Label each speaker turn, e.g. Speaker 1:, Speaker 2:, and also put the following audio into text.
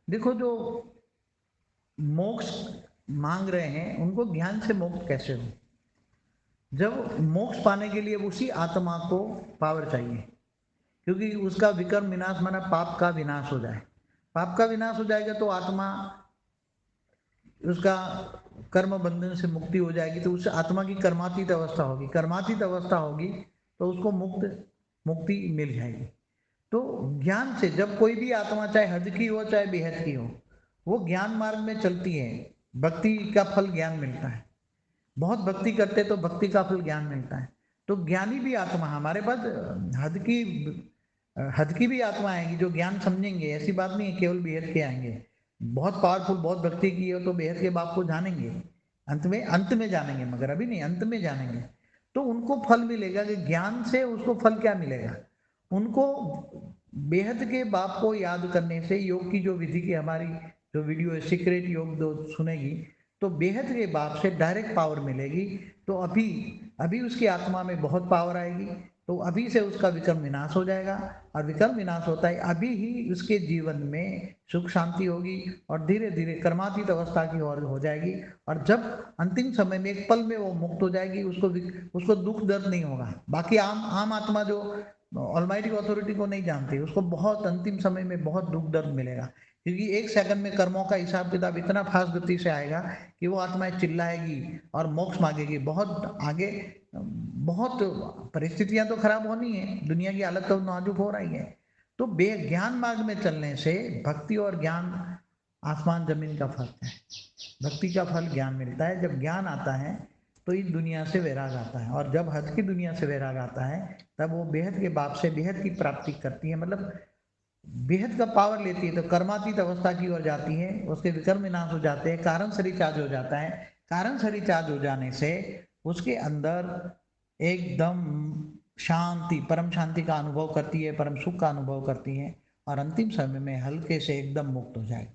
Speaker 1: देखो, जो मोक्ष मांग रहे हैं उनको ज्ञान से मुक्त कैसे हो? जब मोक्ष पाने के लिए उसी आत्मा को पावर चाहिए, क्योंकि उसका विकर्म विनाश माना पाप का विनाश हो जाए। पाप का विनाश हो जाएगा तो आत्मा, उसका कर्म बंधन से मुक्ति हो जाएगी, तो उस आत्मा की कर्मातीत अवस्था होगी। कर्मातीत अवस्था होगी तो उसको मुक्ति मिल जाएगी। तो ज्ञान से जब कोई भी आत्मा, चाहे हद की हो चाहे बेहद की हो, वो ज्ञान मार्ग में चलती है। भक्ति का फल ज्ञान मिलता है। बहुत भक्ति करते तो भक्ति का फल ज्ञान मिलता है। तो ज्ञानी भी आत्मा हमारे पास हद की भी आत्मा आएगी जो ज्ञान समझेंगे। ऐसी बात नहीं है केवल बेहद के आएंगे। बहुत पावरफुल, बहुत भक्ति की हो तो बेहद के बाप को जानेंगे, अंत में जानेंगे, मगर अभी नहीं, अंत में जानेंगे। तो उनको फल मिलेगा कि ज्ञान से उसको फल क्या मिलेगा? उनको बेहद के बाप को याद करने से, योग की जो विधि की हमारी जो वीडियो है सीक्रेट योग जो सुनेगी, तो बेहद के बाप से डायरेक्ट पावर मिलेगी। तो अभी अभी उसकी आत्मा में बहुत पावर आएगी, तो अभी से उसका विकर्म विनाश हो जाएगा। और विकर्म विनाश होता है अभी ही उसके जीवन में सुख शांति होगी और धीरे धीरे कर्मातीत अवस्था की ओर हो जाएगी। और जब अंतिम समय में एक पल में वो मुक्त हो जाएगी, उसको दुख दर्द नहीं होगा। बाकी आम आम आत्मा जो ऑलमाइटी अथॉरिटी को नहीं जानती, उसको बहुत अंतिम समय में बहुत दुख दर्द मिलेगा, क्योंकि एक सेकंड में कर्मों का हिसाब किताब इतना फास्ट गति से आएगा कि वो आत्माएं चिल्लाएगी और मोक्ष मांगेगी। बहुत आगे, बहुत परिस्थितियां तो खराब होनी है, दुनिया की हालत तो नाजुक हो रही है। तो ज्ञान मार्ग में चलने से भक्ति और ज्ञान आसमान जमीन का फर्क है। भक्ति का फल ज्ञान मिलता है। जब ज्ञान आता है तो इस दुनिया से वैराग आता है, और जब हद की दुनिया से वैराग आता है तब वो बेहद के बाप से बेहद की प्राप्ति करती है। मतलब बेहद का पावर लेती है, तो कर्मातीत अवस्था की ओर जाती है, उसके विकर्म विनाश हो जाते हैं, कारण से रिचार्ज हो जाता है। कारण से रिचार्ज हो जाने से उसके अंदर एकदम शांति, परम शांति का अनुभव करती है, परम सुख का अनुभव करती है, और अंतिम समय में हल्के से एकदम मुक्त हो जाएगी।